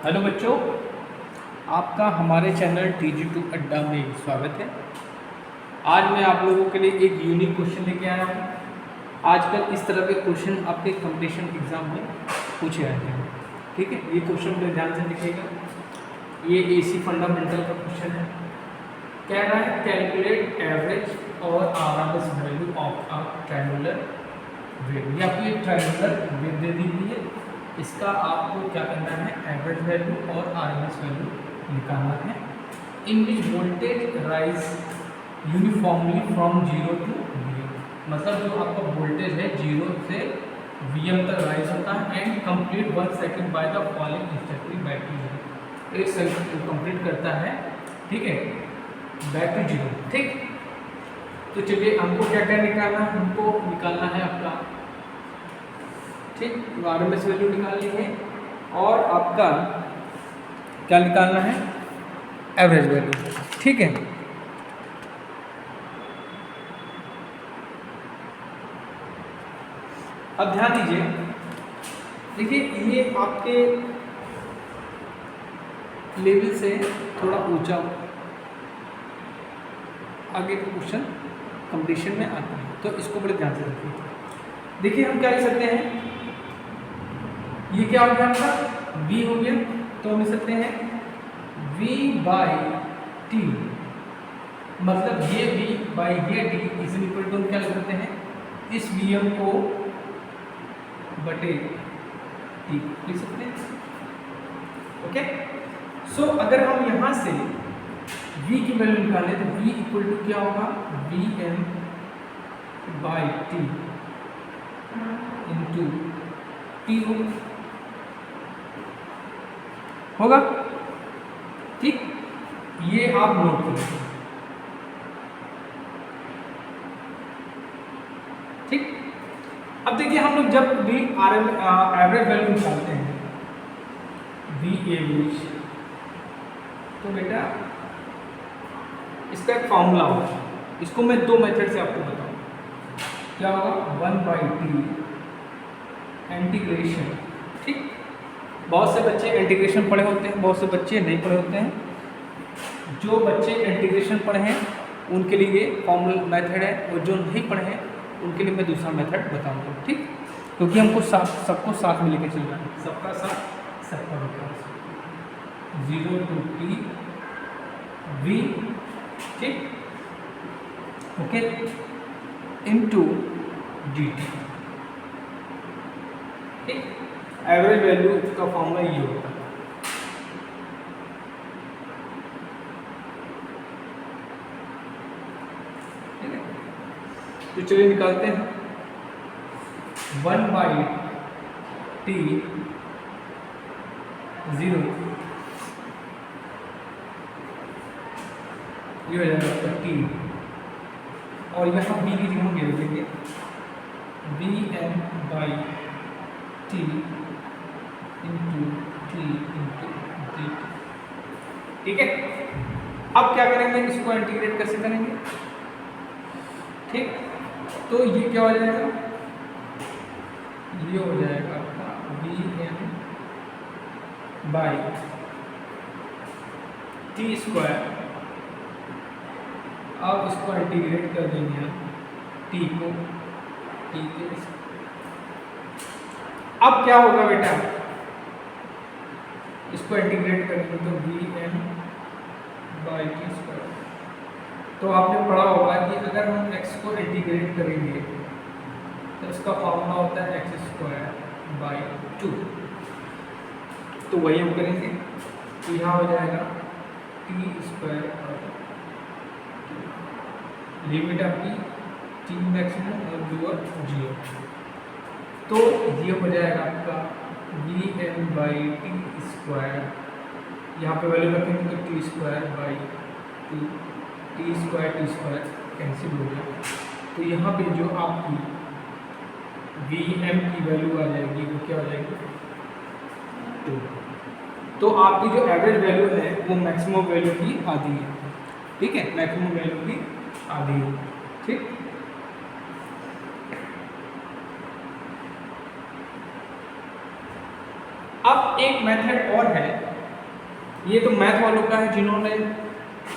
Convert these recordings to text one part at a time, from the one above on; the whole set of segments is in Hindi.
हेलो बच्चों, आपका हमारे चैनल TG2 अड्डा में स्वागत है। आज मैं आप लोगों के लिए एक यूनिक क्वेश्चन लेके आया हूँ। आजकल इस तरह के क्वेश्चन आपके कंपटीशन एग्जाम में पूछे जाते हैं। ठीक है, ये क्वेश्चन पे ध्यान से लिखिएगा। ये AC फंडामेंटल का क्वेश्चन है। कह रहा है कैलकुलेट एवरेज और RMS value of a triangular wave. ये आपकी ट्रायंगुलर वेव दे दी हुई है। इसका आपको क्या करना है, एवरेज वैल्यू और RMS वैल्यू निकालना है। In which voltage rise uniformly from 0 to VM, मतलब जो आपका वोल्टेज है 0 से VM तक राइज होता है and complete 1 second by the following instantly back to 0। एक सेकंड कंप्लीट करता है, ठीक है, बैक टू 0। ठीक, तो चलिए हमको क्या क्या निकालना है, हमको निकालना है आपका, ठीक, RMS वैल्यू निकालनी है और आपका क्या निकालना है, एवरेज वैल्यू। ठीक है, अब ध्यान दीजिए। देखिए ये आपके लेवल से थोड़ा ऊंचा आगे का क्वेश्चन कंपटीशन में आता है, तो इसको बड़े ध्यान से रखिए। देखिए हम क्या लिख सकते हैं, ये क्या हो गया आपका V हो गया, तो हम लिख सकते हैं V/T, मतलब ये V/ये T इज इक्वल टू, हम क्या लिख सकते हैं, इस VM को बटे T लिख सकते हैं। ओके, सो अगर हम यहां से V की वैल्यू निकालें तो V इक्वल टू क्या होगा, Vm/T इंटू T होगा। ठीक, ये आप नोट करें। ठीक, अब देखिए हम लोग जब भी एवरेज वैल्यू निकालते हैं, V एवरेज, तो बेटा इसका एक फॉर्मूला होगा। इसको मैं दो मेथड से आपको बताऊं। क्या होगा, 1/T इंटीग्रेशन। ठीक, बहुत से बच्चे इंटीग्रेशन पढ़े होते हैं, बहुत से बच्चे नहीं पढ़े होते हैं। जो बच्चे इंटीग्रेशन पढ़े हैं उनके लिए फॉर्मूला मेथड है, और जो नहीं पढ़े हैं उनके लिए मैं दूसरा मेथड बताऊंगा। ठीक, क्योंकि हमको सबको साथ में लेकर चलना है, सबका साथ सबका विकास। 0 to T V, ठीक, ओके, इनटू dt। ठीक, एवरेज वैल्यू का फॉर्मूला ये होता है। ठीक है, तो चलिए निकालते हैं। 1/T 0, ये हो जाएगा आपका T, और यहाँ B की जगह हम ले लेंगे Vm/T into T into dt। ठीक है, अब क्या करेंगे, इसको इंटीग्रेट कैसे करेंगे। ठीक, तो ये क्या हो जाएगा, ये हो जाएगा आपका Vm/T²। अब इसको इंटीग्रेट कर देंगे हम T को, T के। अब क्या होगा बेटा, इसको इंटीग्रेट करेंगे तो Vm/T²। तो आपने पढ़ा होगा कि अगर हम x को इंटीग्रेट करेंगे तो इसका फॉर्मूला होता है x² 2। तो वही हम करेंगे, तो यहाँ हो जाएगा T², लिमिट आपकी T मैक्सिमम और लोअर 0। तो ये हो जाएगा आपका Vm/T², यहाँ पे वैल्यू रखेंगे तो T²/2, T² कैंसिल हो गया। तो यहाँ पे जो आपकी Vm की वैल्यू आ जाएगी वो क्या हो जाएगी, 2। तो आपकी जो एवरेज वैल्यू है वो मैक्सिमम वैल्यू की आधी है। ठीक है, मैक्सिमम वैल्यू की आधी है। ठीक, अब एक मेथड और है ये तो मैथ वालों का है जिन्होंने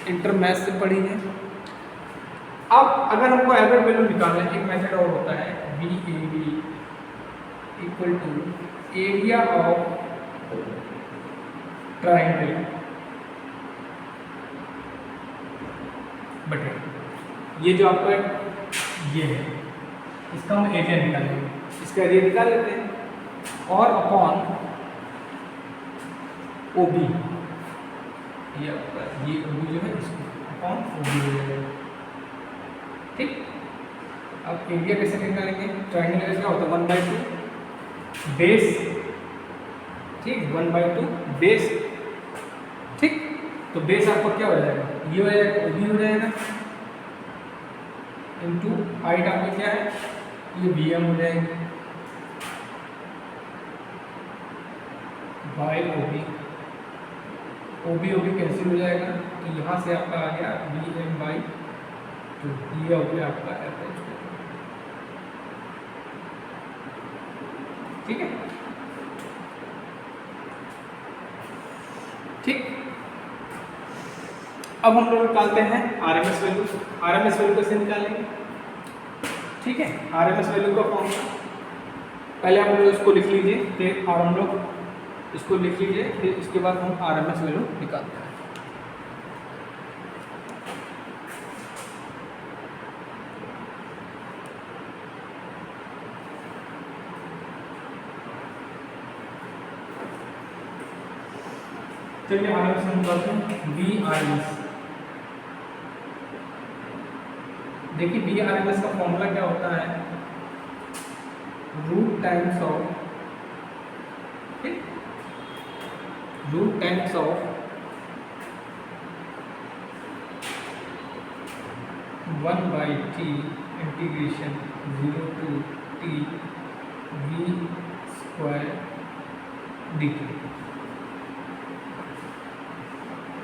इंटर मैथ से पढ़ी है। अब अगर हमको एवरेज वैल्यू निकालना है, एक मेथड और होता है VAB equal to area of triangle बटे ये जो आपका ये है इसका हम एरिया निकालेंगे, इसका एरिया निकाल लेते हैं और अपॉन OB ये OB जो है इसको अपॉन OB हो जाएगा। ठीक, अब एरिया कैसे निकालेंगे? ट्राइंगल एरिया क्या होता है 1/2 बेस, ठीक 1/2 बेस। ठीक, तो बेस आपको क्या हो जाएगा? ये हो जाएगा OB हो जाएगा इनटू हाइट आपकी क्या है? ये BM हो जाएगी बाय OB कैंसिल हो जाएगा, तो यहाँ से आपका आ गया BM/2, ये हो गया आपका एवरेज। ठीक है, ठीक। अब हम लोग निकालते हैं RMS वैल्यू। RMS वैल्यू कैसे निकालेंगे? ठीक है, RMS वैल्यू का फॉर्मूला पहले हम लोग इसको लिख लीजिए, फिर और हम लोग इसको लिख लीजिए, फिर इसके बाद हम RMS वैल्यू निकालते हैं। चलिए RMS हम निकालते हैं VRMS। देखिए VRMS का फॉर्मूला क्या होता है? Root times of 1/t integration 0 to t v² dt।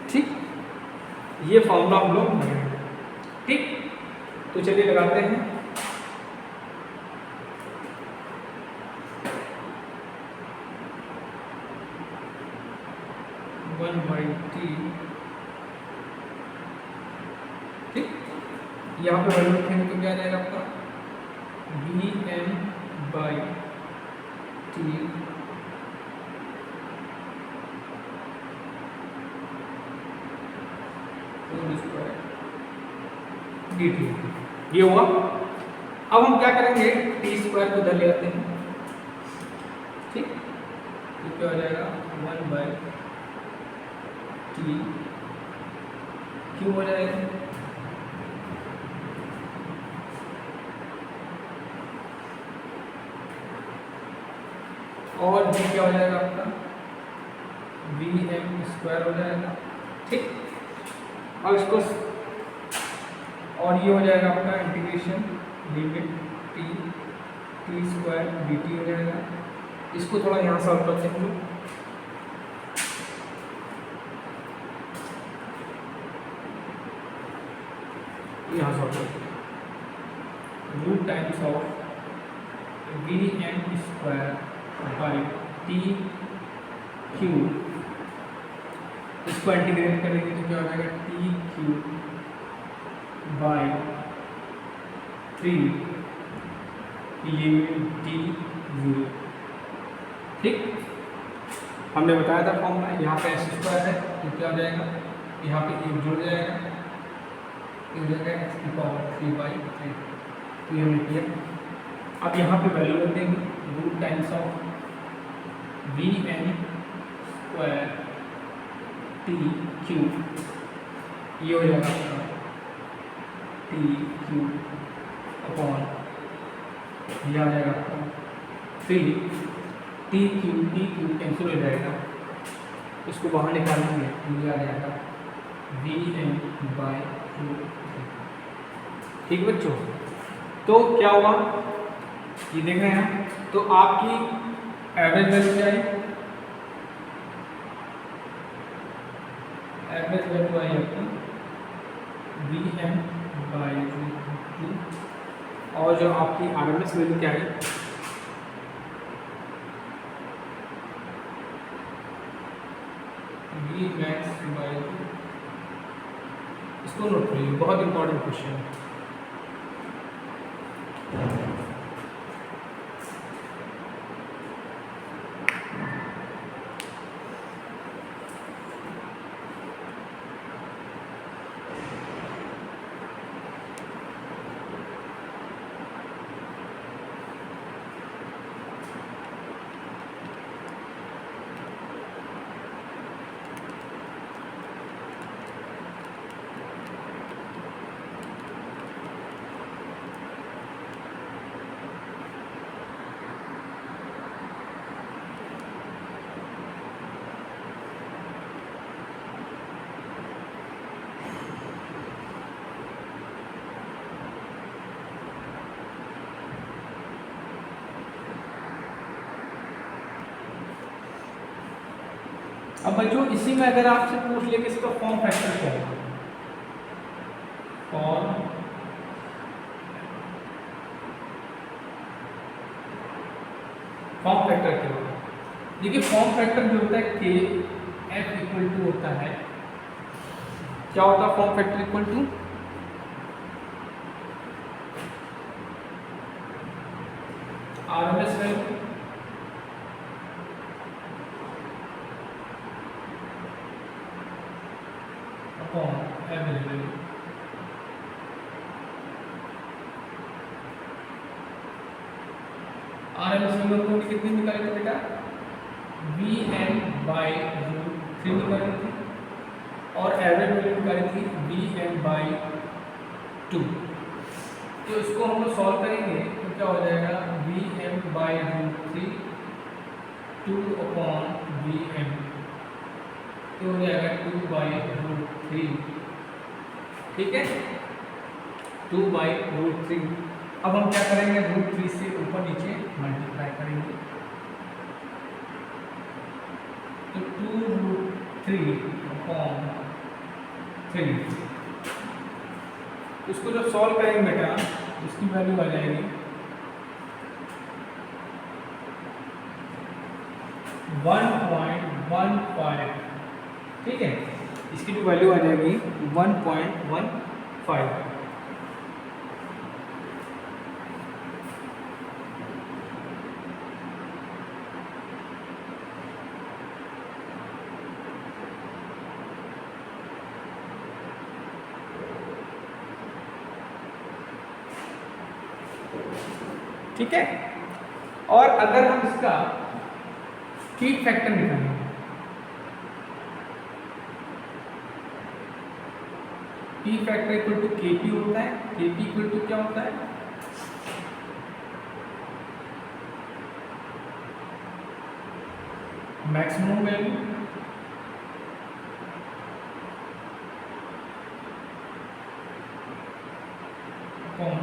ठीक, ये फॉर्मूला हम लोग लगाएंगे। ठीक, तो चलिए लगाते हैं। ठीक, यहाँ पे वैल्यू रखेंगे तो क्या आ जाएगा आपका Vm/t dt, ये हुआ। अब हम क्या करेंगे? t² को इधर ले आते हैं। ठीक, तो क्या हो जाएगा 1/t क्यों हो जाएगा? और b क्या हो जाएगा आपका Vm² हो जाएगा। ठीक, अब इसको और ये हो जाएगा आपका इंटीग्रेशन लिमिट t² dt हो जाएगा। इसको थोड़ा यहाँ सॉल्व करते हैं हम लोग। यहाँ सॉल्व करते हैं रूट टाइम्स ऑफ Vm²/t³ इसको इंटीग्रेट करेंगे तो क्या हो जाएगा t³/3 लिमिट t0। ठीक, हमने बताया था फॉर्मूला, यहाँ पे s² है तो क्या हो जाएगा? यहाँ पे 1 जुड़ जाएगा, ये हो जाएगा x⁴/3। तो ये हमने किया। अब यहाँ पे वैल्यू रख देंगे root times of Vm² t³ ये हो जाएगा आपका t³ अपॉन ये आ जाएगा आपका 3 t³ कैंसिल हो जाएगा, इसको बाहर निकालेंगे तो ये आ जाएगा Vm/2। ठीक बच्चों, तो क्या हुआ ये देख रहे हैं? तो आपकी एवरेज वैल्यू क्या है? एवरेज वैल्यू आई आपकी Vm/2 और जो आपकी RMS वैल्यू क्या है? वी मैक्स बाई, इसको नोट करिए, बहुत इंपॉर्टेंट क्वेश्चन है। अब बच्चों इसी में अगर आपसे पूछ ले कि इसका फॉर्म फैक्टर क्या है, फॉर्म फैक्टर क्या होता है? देखिए फॉर्म फैक्टर जो होता है के एफ इक्वल टू होता है, क्या होता है form factor equal to RMS value upon average value. RMS value को कितनी निकाली थी बेटा, वी एन बाई रूट 3 निकाली थी, और एवरेज वैल्यू निकाली थी वी एन बाई 2। तो इसको हम लोग सॉल्व करेंगे तो क्या हो जाएगा, V M by root 3 2 upon V M, तो हो जाएगा 2 बाई रूट 3, ठीक है, 2 बाई रूट 3। अब हम क्या करेंगे, रूट 3 से ऊपर नीचे मल्टीप्लाई करेंगे, तो 2 रूट 3 अपॉन 3। इसको जब सॉल्व करेंगे बेटा, इसकी वैल्यू आ जाएगी 1.15, ठीक है, इसकी जो वैल्यू आ जाएगी 1.15। ठीक है, और अगर हम इसका हीट फैक्टर निकालेंगे, पी फैक्टर इक्वल टू के पी होता है, के पी इक्वल टू क्या होता है, maximum value upon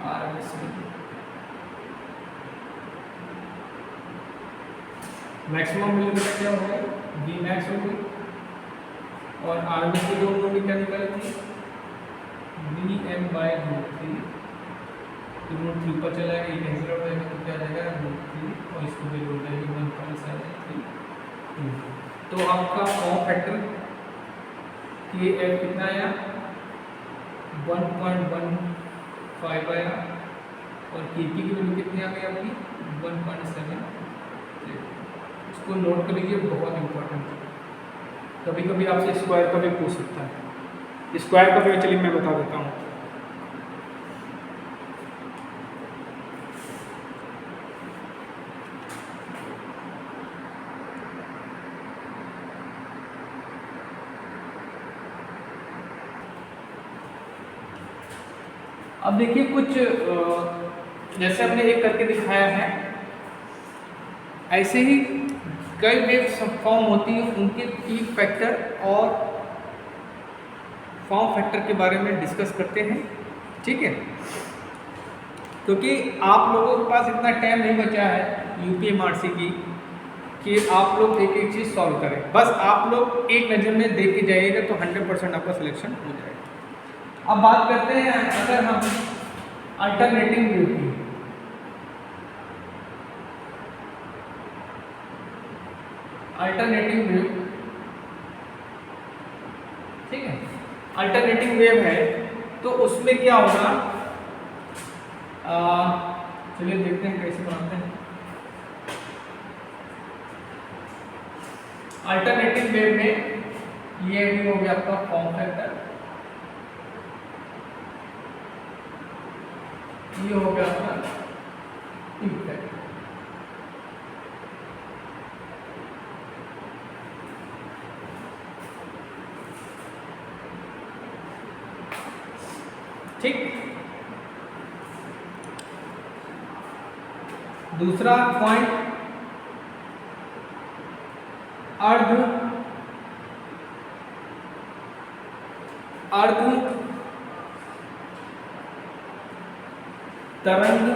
RMS value. Maximum value बेटा क्या होगा, वी मैक्स होगी, और आरएमएस की दोनों में क्या निकाली थी, वी एम बाई रूट 3, तो रूट 3 पर चला गया, एक कैंसिल हो जाएगा, तो क्या जाएगा रूट 3, और इसको भी जोड़ देंगे 1.73। तो आपका फॉर्म फैक्टर के एफ कितना आया, 1.15 आया, और के पी की वैल्यू कितनी आ गई आपकी 1.7। इसको नोट कर लीजिए, बहुत इंपॉर्टेंट है, कभी कभी आपसे स्क्वायर का भी पूछ सकता है। स्क्वायर का भी चलिए मैं बता देता हूँ। अब देखिए कुछ जैसे हमने एक करके दिखाया है, ऐसे ही कई वेव्स फॉर्म होती हैं, उनके पीक फैक्टर और फॉर्म फैक्टर के बारे में डिस्कस करते हैं, ठीक है, क्योंकि आप लोगों के पास इतना टाइम नहीं बचा है यूपीएमआरसी की कि आप लोग एक एक चीज़ सॉल्व करें, बस आप लोग एक नज़र में देख के जाइएगा तो 100% आपका सिलेक्शन हो जाएगा। अब बात करते हैं अगर हम अल्टरनेटिंग वेव की, अल्टरनेटिंग वेव अल्टरनेटिंग वेव है तो उसमें क्या होगा, चलिए देखते हैं कैसे बनाते हैं। अल्टरनेटिंग वेव में ये भी हो गया आपका फॉर्म फैक्टर, ये हो गया आपका पीक फैक्टर। ठीक, दूसरा पॉइंट, अर्ध तरंग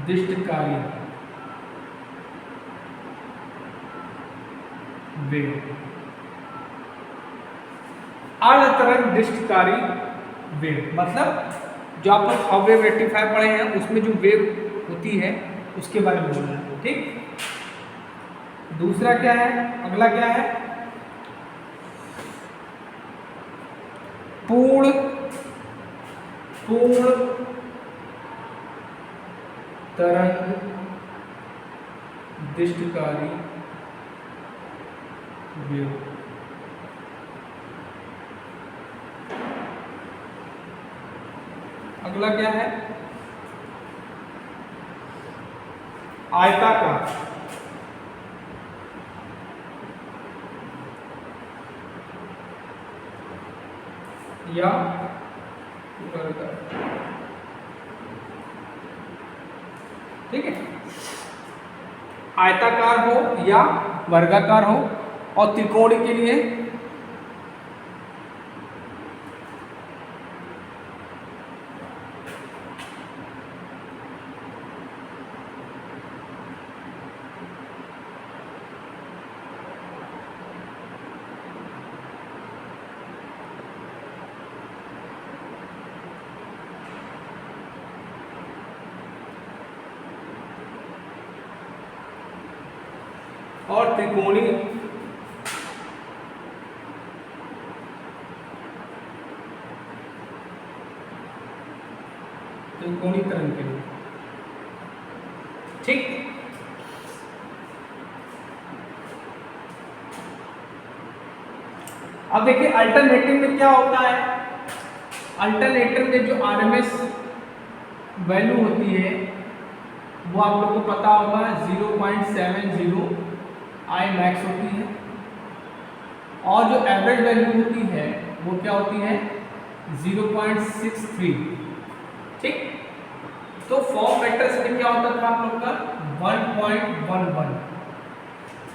दिष्टकारी वेव। अर्ध तरंग दिष्टकारी वेव मतलब जो आप लोग हाफ वेव रेक्टिफायर पढ़े हैं उसमें जो वेव होती है उसके बारे में बोलना है। ठीक, दूसरा क्या है, अगला क्या है, पूर्ण तरंग दिष्टकारी वेव। अगला क्या है, आयताकार या वर्गाकार। ठीक है, आयताकार हो या वर्गाकार हो, और त्रिकोण के लिए और त्रिकोणीय तरंग के लिए। ठीक, अब देखिए अल्टरनेटिव में क्या होता है, अल्टरनेटिव में जो आरएमएस वैल्यू होती है वो आप लोगों को पता होगा 0.70 आई मैक्स होती है, और जो एवरेज वैल्यू होती है वो क्या होती है 0.63। ठीक, तो फॉर्म फैक्टर्स में क्या होता था आप लोग का 1.11,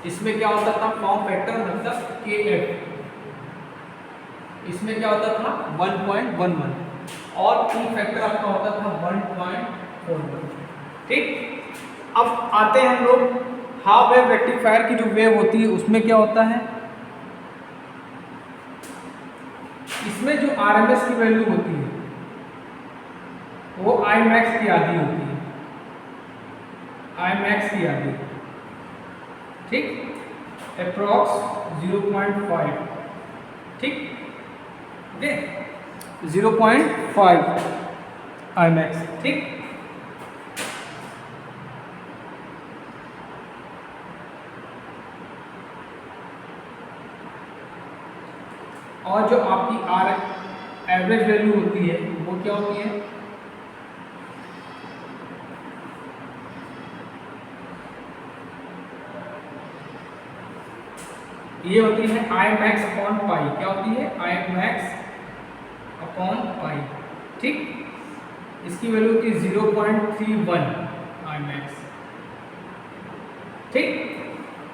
इसमें क्या होता था फॉर्म फैक्टर मतलब KF, इसमें क्या होता था 1.11, और पी फैक्टर आपका होता था 1.41। ठीक, अब आते हैं हम लोग हाफ वेव रेक्टिफायर की जो वेव होती है उसमें क्या होता है, इसमें जो आरएमएस की वैल्यू होती है वो आई मैक्स की आधी होती है, आई मैक्स की आधी। ठीक, अप्रॉक्स 0.5। ठीक, 0.5 आई मैक्स। ठीक, और जो आपकी आर एवरेज वैल्यू होती है वो क्या होती है, ये होती है आई मैक्स अपॉन पाई। क्या होती है, आई मैक्स अपॉन पाई। ठीक, इसकी वैल्यू होती है 0.31 आई मैक्स। ठीक,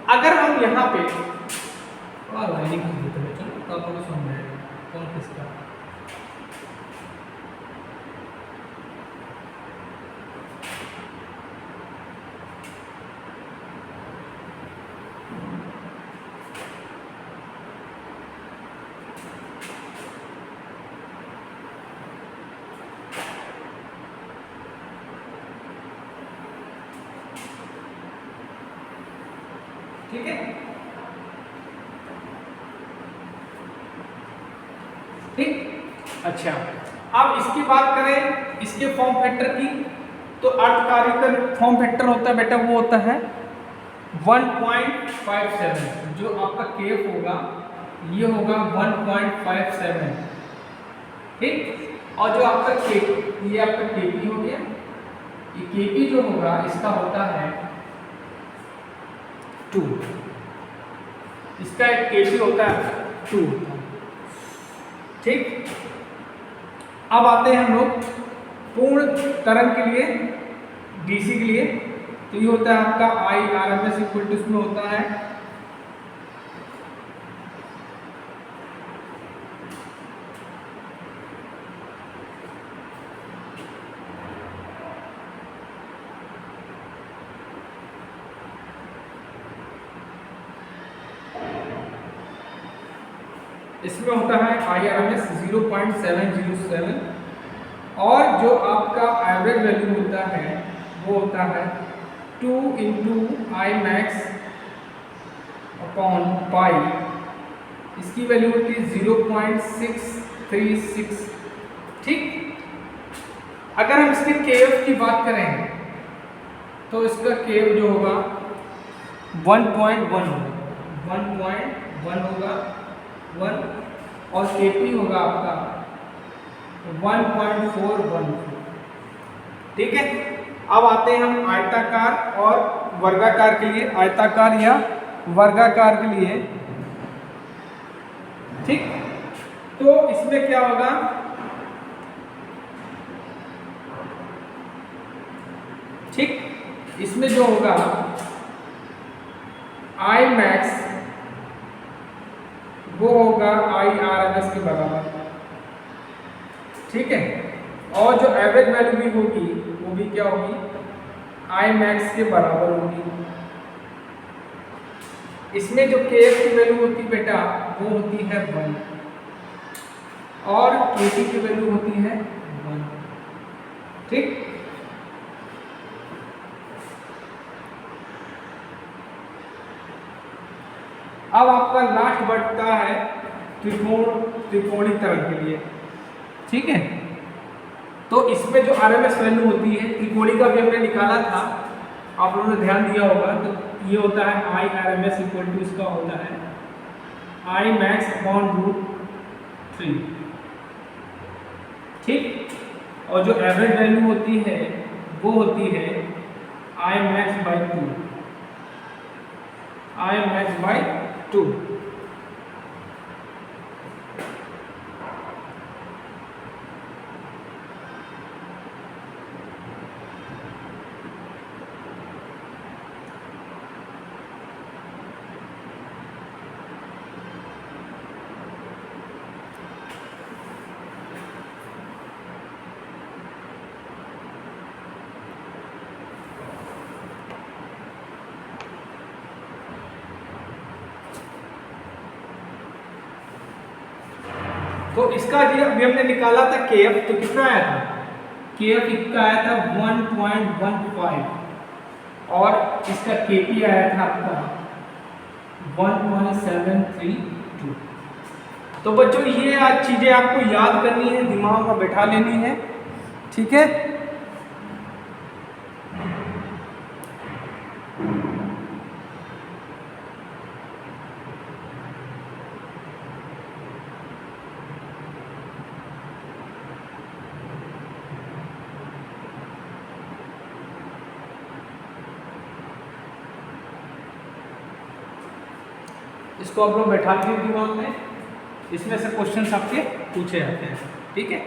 अगर हम यहाँ पे लाइनिंग की देते हैं, चलो तो आप लोगों को समझ आएगा कौन किसका। ठीक है, अच्छा, अब इसकी बात करें इसके फॉर्म फैक्टर की, तो अर्धकारी का फॉर्म फैक्टर होता है बेटा, वो होता है 1.57। जो आपका केफ होगा ये होगा 1.57, ठीक। और जो आपका केपी, ये आपका केपी हो गया, ये केपी जो होगा इसका होता है 2, इसका एक केपी होता है 2, ठीक। अब आते हैं हम लोग पूर्ण तरंग के लिए, डीसी के लिए, तो ये होता है आपका IRMS इक्वल टू, इसमें होता है इसमें होता है IRMS 0.707, और जो आपका एवरेज वैल्यू होता है वो होता है 2 इंटू Imax अपॉन पाई, इसकी वैल्यू होती है 0.636, ठीक। अगर हम इसके केएफ की बात करें तो इसका केएफ जो होगा 1.1 होगा 1, और केपी होगा आपका 1.414, ठीक है। अब आते हैं हम आयताकार और वर्गाकार के लिए, आयताकार या वर्गाकार के लिए, ठीक। तो इसमें क्या होगा, ठीक, इसमें जो होगा Imax वो होगा IRMS के बराबर, ठीक है। और जो एवरेज वैल्यू भी होगी वो भी क्या होगी, Imax के बराबर होगी। इसमें जो KF की वैल्यू होती बेटा वो होती है 1, और KP की वैल्यू होती है 1, ठीक। अब आपका लास्ट बढ़ता है त्रिकोणीय तरंग के लिए, ठीक है। तो इसमें जो RMS वैल्यू होती है, त्रिकोणीय का भी हमने निकाला था, आप लोगों ने ध्यान दिया होगा, तो ये होता है IRMS इक्वल टू, इसका होता है Imax अपॉन √3, ठीक। और जो एवरेज वैल्यू होती है वो होती है Imax बाई 2। तो इसका अभी हमने निकाला था KF, तो कितना आया था, KF इसका आया था 1.15, और इसका KP आया था आपका 1.732। तो बच्चों ये आज चीज़ें आपको याद करनी है, दिमाग में बैठा लेनी है, ठीक है। इसको आप लोग बैठा लीजिए दिमाग में, इसमें से क्वेश्चन आपके पूछे जाते हैं, ठीक है।